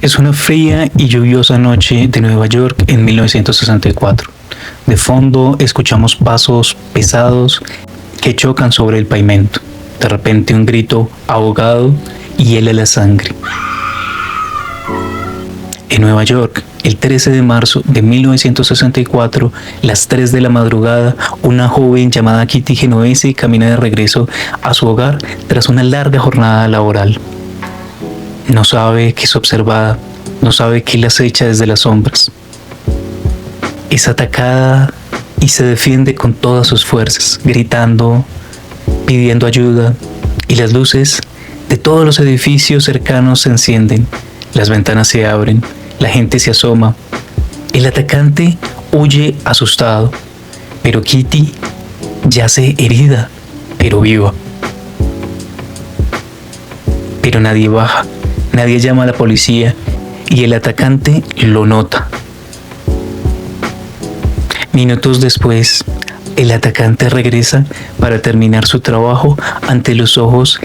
Es una fría y lluviosa noche de Nueva York en 1964. De fondo escuchamos pasos pesados que chocan sobre el pavimento. De repente un grito ahogado hiela la sangre. En Nueva York, el 13 de marzo de 1964, las 3 de la madrugada, una joven llamada Kitty Genovese camina de regreso a su hogar tras una larga jornada laboral. No sabe que es observada, no sabe que la acecha desde las sombras. Es atacada y se defiende con todas sus fuerzas, gritando, pidiendo ayuda, y las luces de todos los edificios cercanos se encienden, las ventanas se abren, la gente se asoma. El atacante huye asustado, pero Kitty yace herida, pero viva. Pero nadie baja, nadie llama a la policía y el atacante lo nota. Minutos después, el atacante regresa para terminar su trabajo ante los ojos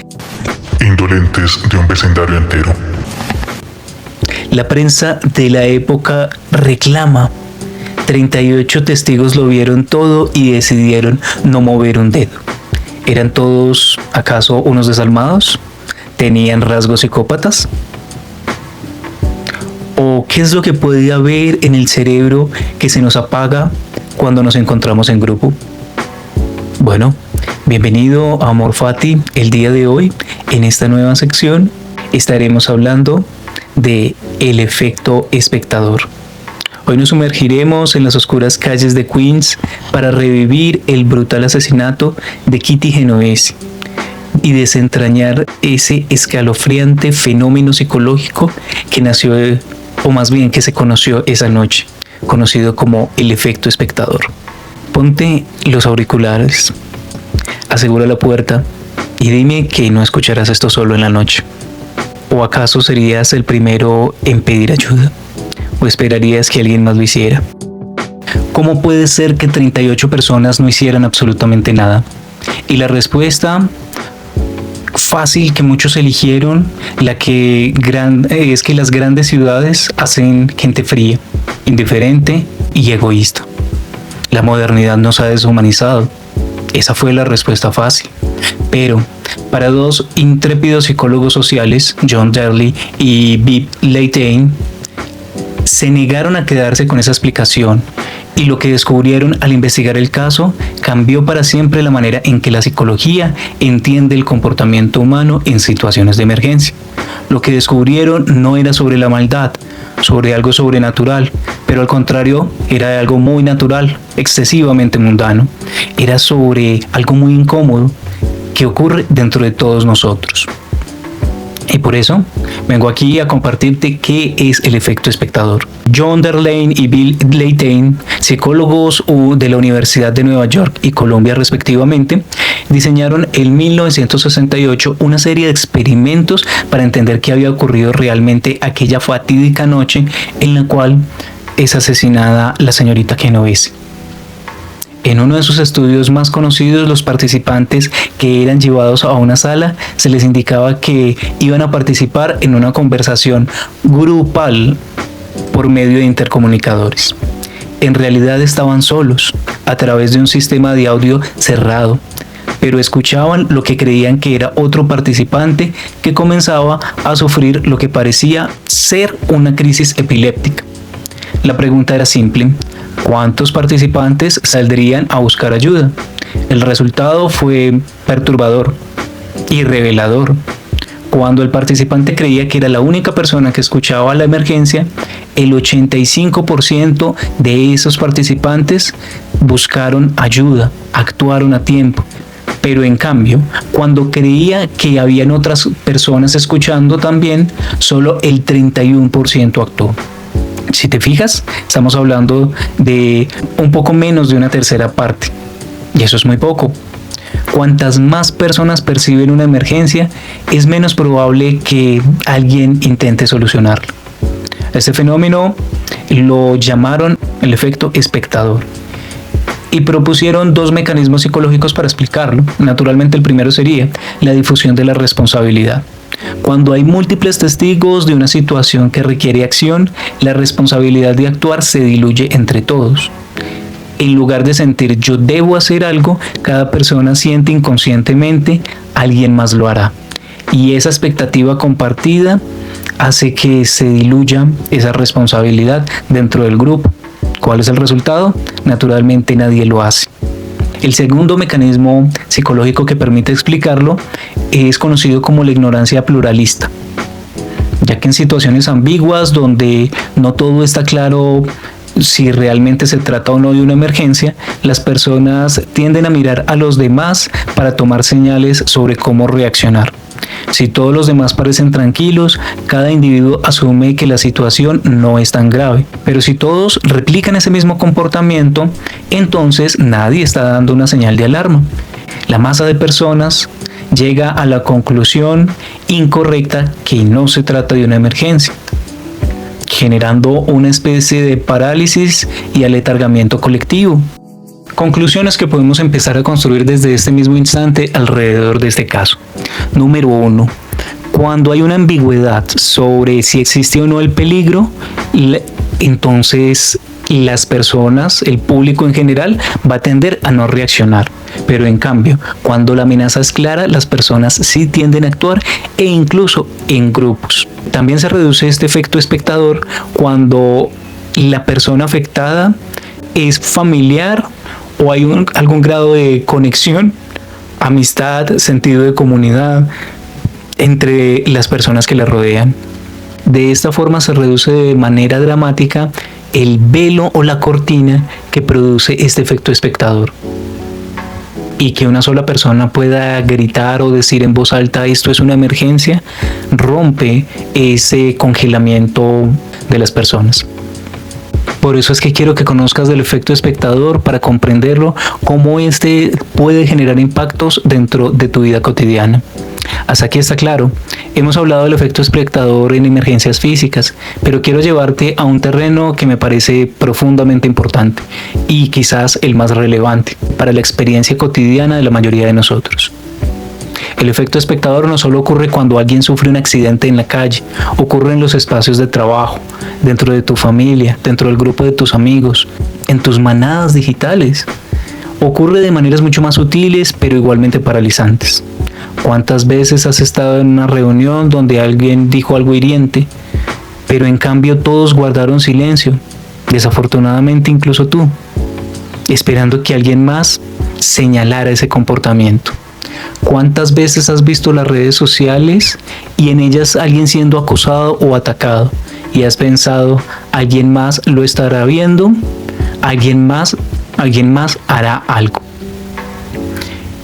indolentes de un vecindario entero. La prensa de la época reclama. 38 testigos lo vieron todo y decidieron no mover un dedo. ¿Eran todos acaso unos desalmados? ¿Tenían rasgos psicópatas? ¿O qué es lo que puede haber en el cerebro que se nos apaga cuando nos encontramos en grupo? Bueno, bienvenido a Amor Fati. El día de hoy, en esta nueva sección, estaremos hablando de el efecto espectador. Hoy nos sumergiremos en las oscuras calles de Queens para revivir el brutal asesinato de Kitty Genovese y desentrañar ese escalofriante fenómeno psicológico que nació, o más bien que se conoció esa noche, conocido como el efecto espectador. Ponte los auriculares, asegura la puerta y dime que no escucharás esto solo en la noche. ¿O acaso serías el primero en pedir ayuda? ¿O esperarías que alguien más lo hiciera? ¿Cómo puede ser que 38 personas no hicieran absolutamente nada? Y la respuesta fácil que muchos eligieron, es que las grandes ciudades hacen gente fría, indiferente y egoísta. La modernidad nos ha deshumanizado. Esa fue la respuesta fácil. Pero para dos intrépidos psicólogos sociales, John Darley y Bill Leighton, se negaron a quedarse con esa explicación, y lo que descubrieron al investigar el caso cambió para siempre la manera en que la psicología entiende el comportamiento humano en situaciones de emergencia. Lo que descubrieron no era sobre la maldad, sobre algo sobrenatural, pero al contrario era de algo muy natural, excesivamente mundano. Era sobre algo muy incómodo que ocurre dentro de todos nosotros. Y por eso vengo aquí a compartirte qué es el efecto espectador. John Darley y Bill Leighton, psicólogos de la Universidad de Nueva York y Columbia respectivamente, diseñaron en 1968 una serie de experimentos para entender qué había ocurrido realmente aquella fatídica noche en la cual es asesinada la señorita Genovese. En uno de sus estudios más conocidos, los participantes que eran llevados a una sala se les indicaba que iban a participar en una conversación grupal por medio de intercomunicadores. En realidad estaban solos, a través de un sistema de audio cerrado, pero escuchaban lo que creían que era otro participante que comenzaba a sufrir lo que parecía ser una crisis epiléptica. La pregunta era simple: ¿cuántos participantes saldrían a buscar ayuda? El resultado fue perturbador y revelador. Cuando el participante creía que era la única persona que escuchaba la emergencia, el 85% de esos participantes buscaron ayuda, actuaron a tiempo. Pero en cambio, cuando creía que habían otras personas escuchando también, solo el 31% actuó. Si te fijas, estamos hablando de un poco menos de una tercera parte. Y eso es muy poco. Cuantas más personas perciben una emergencia, es menos probable que alguien intente solucionarlo. Este fenómeno lo llamaron el efecto espectador. Y propusieron dos mecanismos psicológicos para explicarlo. Naturalmente, el primero sería la difusión de la responsabilidad. Cuando hay múltiples testigos de una situación que requiere acción, la responsabilidad de actuar se diluye entre todos. En lugar de sentir yo debo hacer algo, cada persona siente inconscientemente alguien más lo hará. Y esa expectativa compartida hace que se diluya esa responsabilidad dentro del grupo. ¿Cuál es el resultado? Naturalmente nadie lo hace. El segundo mecanismo psicológico que permite explicarlo es conocido como la ignorancia pluralista, ya que en situaciones ambiguas donde no todo está claro si realmente se trata o no de una emergencia, las personas tienden a mirar a los demás para tomar señales sobre cómo reaccionar. Si todos los demás parecen tranquilos, cada individuo asume que la situación no es tan grave. Pero si todos replican ese mismo comportamiento, entonces nadie está dando una señal de alarma. La masa de personas llega a la conclusión incorrecta que no se trata de una emergencia, generando una especie de parálisis y aletargamiento colectivo. Conclusiones que podemos empezar a construir desde este mismo instante alrededor de este caso. Número 1. Cuando hay una ambigüedad sobre si existe o no el peligro, entonces las personas, el público en general, va a tender a no reaccionar. Pero en cambio, cuando la amenaza es clara, las personas sí tienden a actuar e incluso en grupos. También se reduce este efecto espectador cuando la persona afectada es familiar o hay algún grado de conexión, amistad, sentido de comunidad entre las personas que la rodean. De esta forma se reduce de manera dramática el velo o la cortina que produce este efecto espectador. Y que una sola persona pueda gritar o decir en voz alta esto es una emergencia, rompe ese congelamiento de las personas. Por eso es que quiero que conozcas del efecto espectador para comprenderlo, cómo este puede generar impactos dentro de tu vida cotidiana. Hasta aquí está claro. Hemos hablado del efecto espectador en emergencias físicas, pero quiero llevarte a un terreno que me parece profundamente importante y quizás el más relevante para la experiencia cotidiana de la mayoría de nosotros. El efecto espectador no solo ocurre cuando alguien sufre un accidente en la calle, ocurre en los espacios de trabajo, dentro de tu familia, dentro del grupo de tus amigos, en tus manadas digitales. Ocurre de maneras mucho más sutiles, pero igualmente paralizantes. ¿Cuántas veces has estado en una reunión donde alguien dijo algo hiriente, pero en cambio todos guardaron silencio, desafortunadamente incluso tú, esperando que alguien más señalara ese comportamiento? ¿Cuántas veces has visto las redes sociales y en ellas alguien siendo acosado o atacado y has pensado, alguien más lo estará viendo, alguien más hará algo?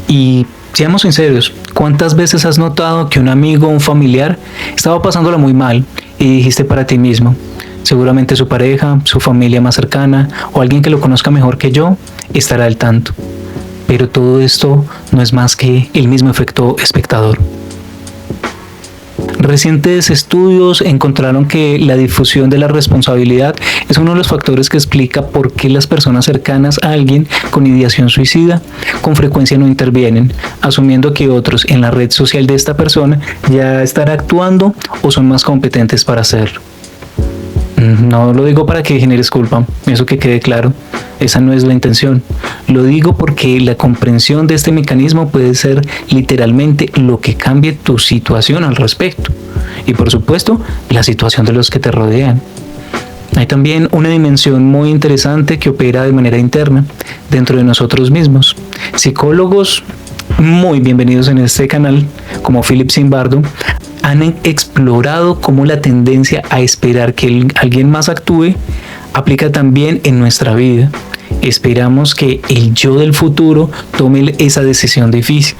Y seamos sinceros, ¿cuántas veces has notado que un amigo o un familiar estaba pasándola muy mal y dijiste para ti mismo, seguramente su pareja, su familia más cercana o alguien que lo conozca mejor que yo estará al tanto? Pero todo esto no es más que el mismo efecto espectador. Recientes estudios encontraron que la difusión de la responsabilidad es uno de los factores que explica por qué las personas cercanas a alguien con ideación suicida con frecuencia no intervienen, asumiendo que otros en la red social de esta persona ya están actuando o son más competentes para hacerlo. No lo digo para que generes culpa, eso que quede claro, esa no es la intención. Lo digo porque la comprensión de este mecanismo puede ser literalmente lo que cambie tu situación al respecto. Y por supuesto, la situación de los que te rodean. Hay también una dimensión muy interesante que opera de manera interna dentro de nosotros mismos. Psicólogos muy bienvenidos en este canal, como Philip Zimbardo, han explorado cómo la tendencia a esperar que alguien más actúe aplica también en nuestra vida. Esperamos que el yo del futuro tome esa decisión difícil,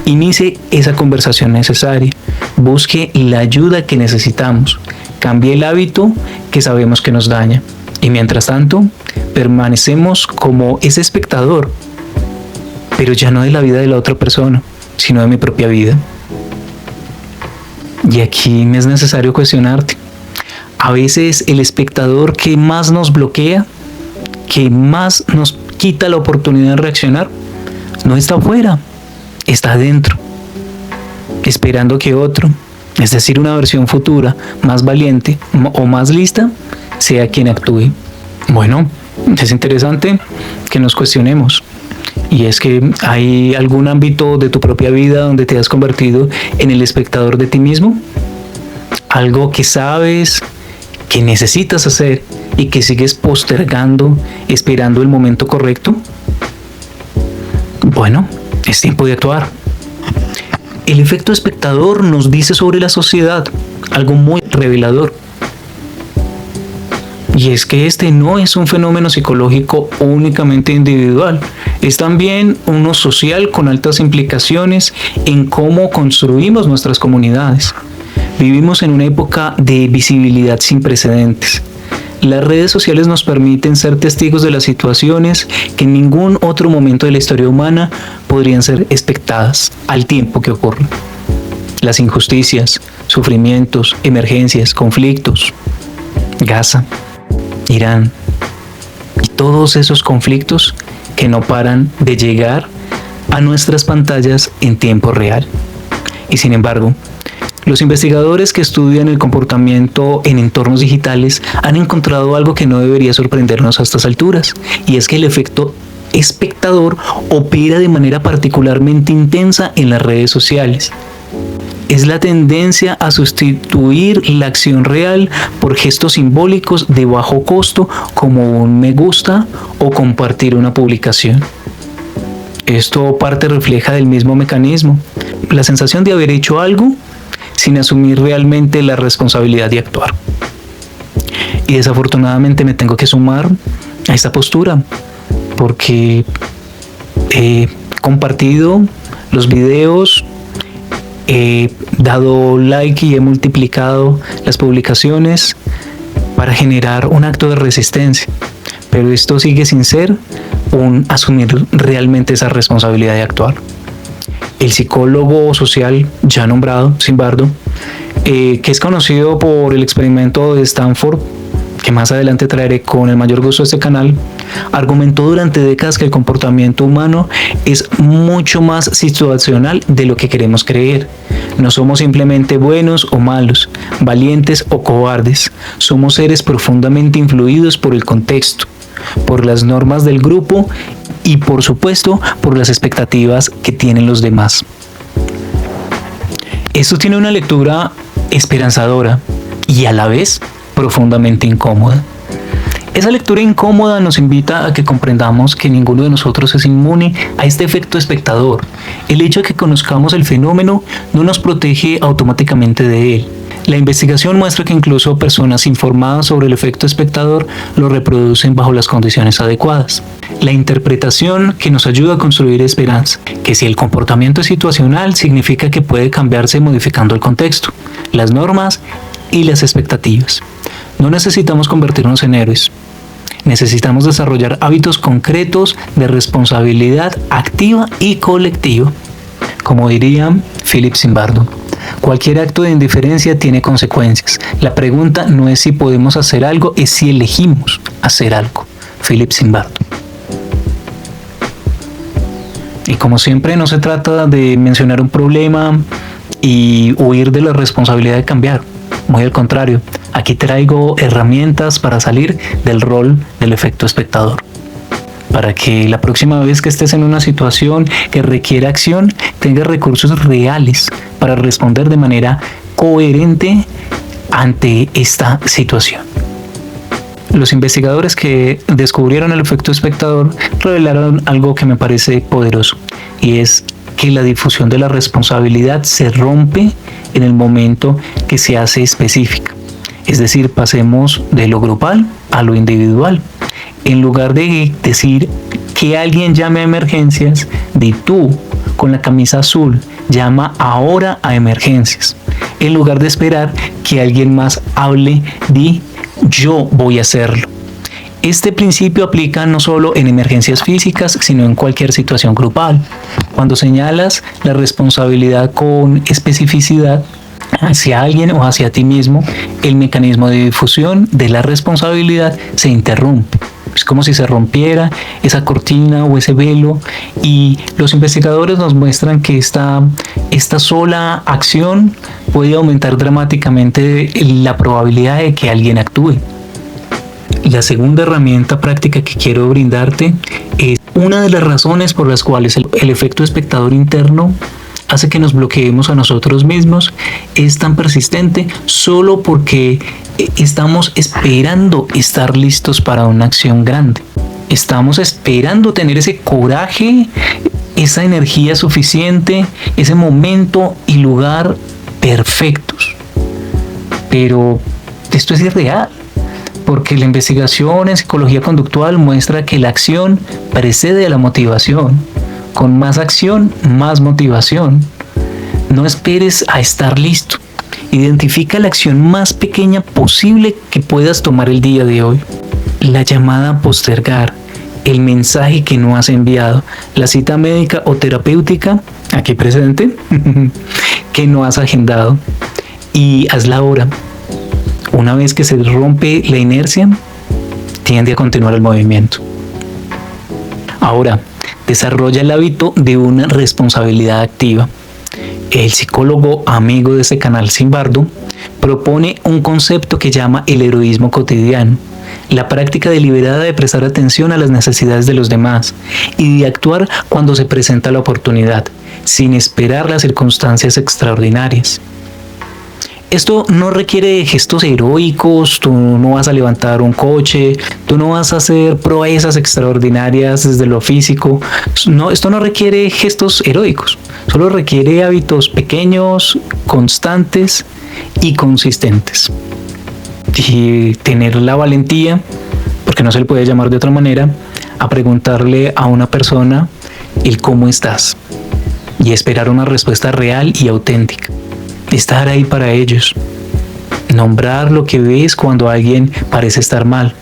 inicie esa conversación necesaria, busque la ayuda que necesitamos, cambie el hábito que sabemos que nos daña. Y mientras tanto, permanecemos como ese espectador, pero ya no de la vida de la otra persona, sino de mi propia vida. Y aquí me es necesario cuestionarte. A veces el espectador que más nos bloquea, que más nos quita la oportunidad de reaccionar, no está afuera, está adentro, esperando que otro, es decir, una versión futura más valiente o más lista, sea quien actúe. Bueno, es interesante que nos cuestionemos. Y es que hay algún ámbito de tu propia vida donde te has convertido en el espectador de ti mismo. Algo que sabes que necesitas hacer y que sigues postergando, esperando el momento correcto. Bueno, es tiempo de actuar. El efecto espectador nos dice sobre la sociedad algo muy revelador. Y es que este no es un fenómeno psicológico únicamente individual, es también uno social con altas implicaciones en cómo construimos nuestras comunidades. Vivimos en una época de visibilidad sin precedentes. Las redes sociales nos permiten ser testigos de las situaciones que en ningún otro momento de la historia humana podrían ser espectadas al tiempo que ocurren. Las injusticias, sufrimientos, emergencias, conflictos, Gaza, Irán y todos esos conflictos que no paran de llegar a nuestras pantallas en tiempo real. Y sin embargo, los investigadores que estudian el comportamiento en entornos digitales han encontrado algo que no debería sorprendernos a estas alturas, y es que el efecto espectador opera de manera particularmente intensa en las redes sociales. Es la tendencia a sustituir la acción real por gestos simbólicos de bajo costo como un me gusta o compartir una publicación. Esto parte refleja del mismo mecanismo, la sensación de haber hecho algo sin asumir realmente la responsabilidad de actuar. Y desafortunadamente me tengo que sumar a esta postura porque he compartido los videos, he dado like y he multiplicado las publicaciones para generar un acto de resistencia, pero esto sigue sin ser un asumir realmente esa responsabilidad de actuar. El psicólogo social ya nombrado, Zimbardo, que es conocido por el experimento de Stanford, que más adelante traeré con el mayor gusto a este canal, argumentó durante décadas que el comportamiento humano es mucho más situacional de lo que queremos creer. No somos simplemente buenos o malos, valientes o cobardes. Somos seres profundamente influidos por el contexto, por las normas del grupo y, por supuesto, por las expectativas que tienen los demás. Esto tiene una lectura esperanzadora y a la vez profundamente incómoda. Esa lectura incómoda nos invita a que comprendamos que ninguno de nosotros es inmune a este efecto espectador. El hecho de que conozcamos el fenómeno no nos protege automáticamente de él. La investigación muestra que incluso personas informadas sobre el efecto espectador lo reproducen bajo las condiciones adecuadas. La interpretación que nos ayuda a construir esperanza, que si el comportamiento es situacional significa que puede cambiarse modificando el contexto, las normas y las expectativas. No necesitamos convertirnos en héroes. Necesitamos desarrollar hábitos concretos de responsabilidad activa y colectiva. Como diría Philip Zimbardo, cualquier acto de indiferencia tiene consecuencias. La pregunta no es si podemos hacer algo, es si elegimos hacer algo. Philip Zimbardo. Y como siempre, no se trata de mencionar un problema y huir de la responsabilidad de cambiar. Muy al contrario, aquí traigo herramientas para salir del rol del efecto espectador, para que la próxima vez que estés en una situación que requiere acción, tengas recursos reales para responder de manera coherente ante esta situación. Los investigadores que descubrieron el efecto espectador revelaron algo que me parece poderoso, y es que la difusión de la responsabilidad se rompe en el momento que se hace específica. Es decir, pasemos de lo grupal a lo individual. En lugar de decir que alguien llame a emergencias, di tú con la camisa azul, llama ahora a emergencias. En lugar de esperar que alguien más hable, di yo voy a hacerlo. Este principio aplica no solo en emergencias físicas, sino en cualquier situación grupal. Cuando señalas la responsabilidad con especificidad hacia alguien o hacia ti mismo, el mecanismo de difusión de la responsabilidad se interrumpe. Es como si se rompiera esa cortina o ese velo, y los investigadores nos muestran que esta sola acción puede aumentar dramáticamente la probabilidad de que alguien actúe. La segunda herramienta práctica que quiero brindarte es una de las razones por las cuales el efecto espectador interno hace que nos bloqueemos a nosotros mismos. Es tan persistente solo porque estamos esperando estar listos para una acción grande. Estamos esperando tener ese coraje, esa energía suficiente, ese momento y lugar perfectos. Pero esto es irreal, porque la investigación en psicología conductual muestra que la acción precede a la motivación. Con más acción, más motivación. No esperes a estar listo. Identifica la acción más pequeña posible que puedas tomar el día de hoy. La llamada a postergar, el mensaje que no has enviado, la cita médica o terapéutica, aquí presente, que no has agendado, y hazla ahora. Una vez que se rompe la inercia, tiende a continuar el movimiento. Ahora, desarrolla el hábito de una responsabilidad activa. El psicólogo amigo de este canal, Simbardo, propone un concepto que llama el heroísmo cotidiano, la práctica deliberada de prestar atención a las necesidades de los demás y de actuar cuando se presenta la oportunidad, sin esperar las circunstancias extraordinarias. Esto no requiere gestos heroicos, tú no vas a levantar un coche, tú no vas a hacer proezas extraordinarias desde lo físico. No, esto no requiere gestos heroicos, solo requiere hábitos pequeños, constantes y consistentes. Y tener la valentía, porque no se le puede llamar de otra manera, a preguntarle a una persona el cómo estás y esperar una respuesta real y auténtica. Estar ahí para ellos, nombrar lo que ves cuando alguien parece estar mal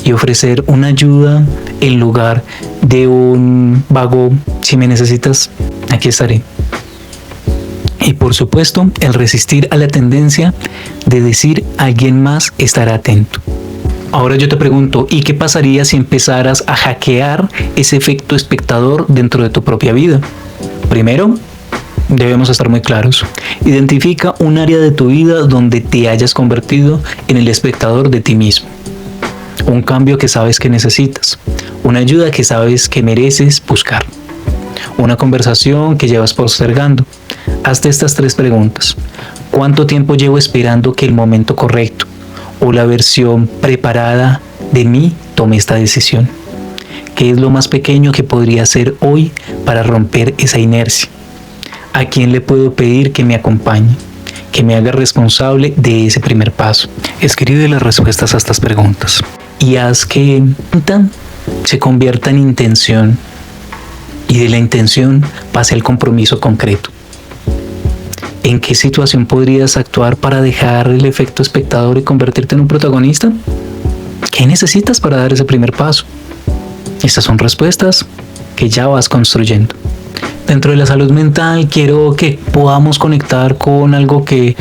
y ofrecer una ayuda en lugar de un vago "si me necesitas, aquí estaré". Y por supuesto, el resistir a la tendencia de decir alguien más estará atento. Ahora yo te pregunto, ¿y qué pasaría si empezaras a hackear ese efecto espectador dentro de tu propia vida? Primero, debemos estar muy claros. Identifica un área de tu vida donde te hayas convertido en el espectador de ti mismo. Un cambio que sabes que necesitas. Una ayuda que sabes que mereces buscar. Una conversación que llevas postergando. Hazte estas 3 preguntas. ¿Cuánto tiempo llevo esperando que el momento correcto o la versión preparada de mí tome esta decisión? ¿Qué es lo más pequeño que podría hacer hoy para romper esa inercia? ¿A quién le puedo pedir que me acompañe, que me haga responsable de ese primer paso? Escribe las respuestas a estas preguntas y haz que se convierta en intención y de la intención pase al compromiso concreto. ¿En qué situación podrías actuar para dejar el efecto espectador y convertirte en un protagonista? ¿Qué necesitas para dar ese primer paso? Estas son respuestas que ya vas construyendo. Dentro de la salud mental quiero que podamos conectar con algo que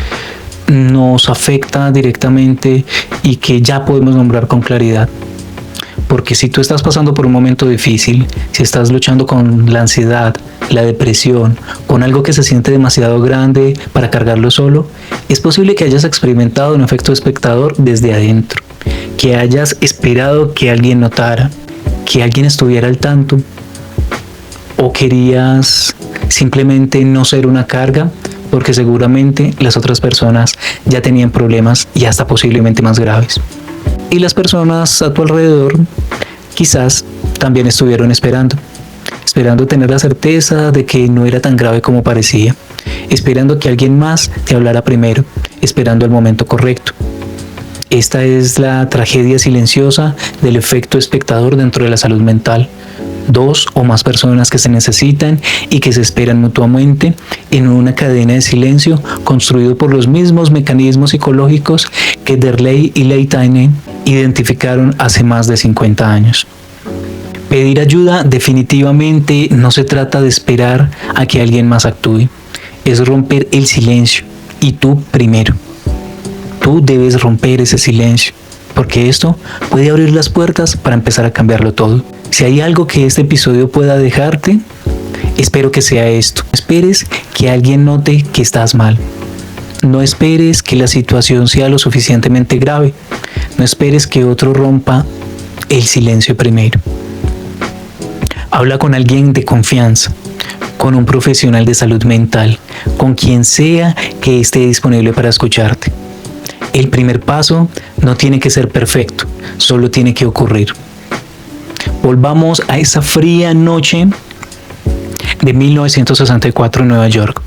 nos afecta directamente y que ya podemos nombrar con claridad. Porque si tú estás pasando por un momento difícil, si estás luchando con la ansiedad, la depresión, con algo que se siente demasiado grande para cargarlo solo, es posible que hayas experimentado un efecto espectador desde adentro, que hayas esperado que alguien notara, que alguien estuviera al tanto, o querías simplemente no ser una carga porque seguramente las otras personas ya tenían problemas y hasta posiblemente más graves. Y las personas a tu alrededor quizás también estuvieron esperando tener la certeza de que no era tan grave como parecía, esperando que alguien más te hablara primero, esperando el momento correcto. Esta es la tragedia silenciosa del efecto espectador dentro de la salud mental. 2 o más personas que se necesitan y que se esperan mutuamente en una cadena de silencio construido por los mismos mecanismos psicológicos que Derley y Leitainen identificaron hace más de 50 años. Pedir ayuda definitivamente no se trata de esperar a que alguien más actúe, es romper el silencio y tú primero. Tú debes romper ese silencio. porque esto puede abrir las puertas para empezar a cambiarlo todo. Si hay algo que este episodio pueda dejarte, espero que sea esto. No esperes que alguien note que estás mal. No esperes que la situación sea lo suficientemente grave. No esperes que otro rompa el silencio primero. Habla con alguien de confianza, con un profesional de salud mental, con quien sea que esté disponible para escucharte. El primer paso no tiene que ser perfecto, solo tiene que ocurrir. Volvamos a esa fría noche de 1964 en Nueva York.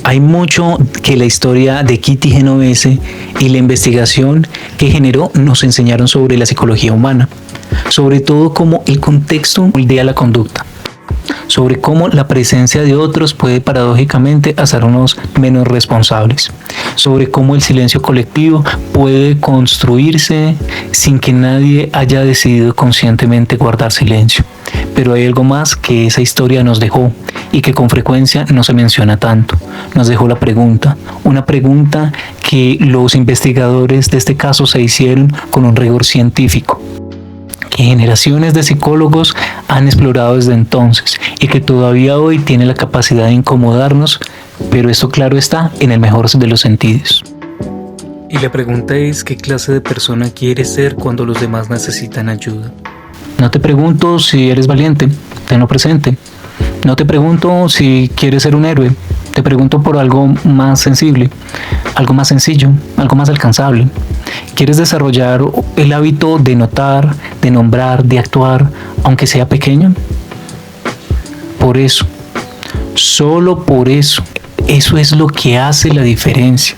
Hay mucho que la historia de Kitty Genovese y la investigación que generó nos enseñaron sobre la psicología humana, sobre todo cómo el contexto moldea la conducta, sobre cómo la presencia de otros puede paradójicamente hacernos menos responsables, sobre cómo el silencio colectivo puede construirse sin que nadie haya decidido conscientemente guardar silencio. Pero hay algo más que esa historia nos dejó y que con frecuencia no se menciona tanto. Nos dejó la pregunta, una pregunta que los investigadores de este caso se hicieron con un rigor científico, que generaciones de psicólogos han explorado desde entonces y que todavía hoy tiene la capacidad de incomodarnos, pero esto claro está en el mejor de los sentidos. Y la pregunta es, ¿qué clase de persona quieres ser cuando los demás necesitan ayuda? No te pregunto si eres valiente, tenlo presente. No te pregunto si quieres ser un héroe, te pregunto por algo más sensible, algo más sencillo, algo más alcanzable. ¿Quieres desarrollar el hábito de notar, de nombrar, de actuar, aunque sea pequeño? Por eso, solo por eso, eso es lo que hace la diferencia.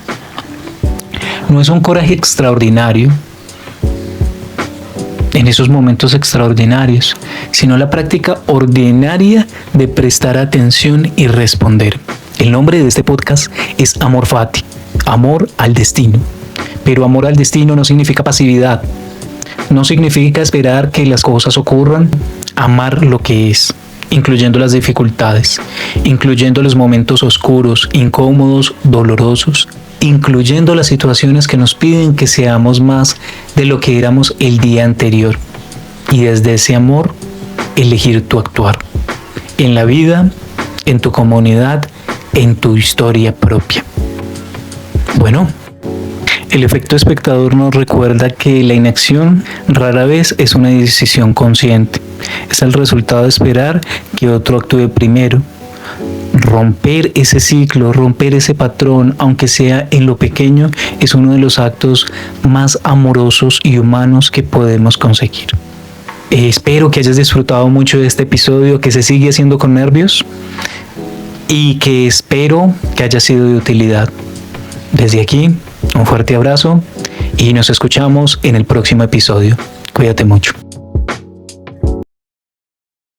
No es un coraje extraordinario en esos momentos extraordinarios, sino la práctica ordinaria de prestar atención y responder. El nombre de este podcast es Amor Fati, amor al destino. Pero amor al destino no significa pasividad, no significa esperar que las cosas ocurran. Amar lo que es, incluyendo las dificultades, incluyendo los momentos oscuros, incómodos, dolorosos, incluyendo las situaciones que nos piden que seamos más de lo que éramos el día anterior. Y desde ese amor, elegir tu actuar. En la vida, en tu comunidad, en tu historia propia. Bueno, el efecto espectador nos recuerda que la inacción rara vez es una decisión consciente. Es el resultado de esperar que otro actúe primero. Romper ese ciclo, romper ese patrón, aunque sea en lo pequeño, es uno de los actos más amorosos y humanos que podemos conseguir. Espero que hayas disfrutado mucho de este episodio que se sigue haciendo con nervios y que espero que haya sido de utilidad. Desde aquí, un fuerte abrazo y nos escuchamos en el próximo episodio. Cuídate mucho.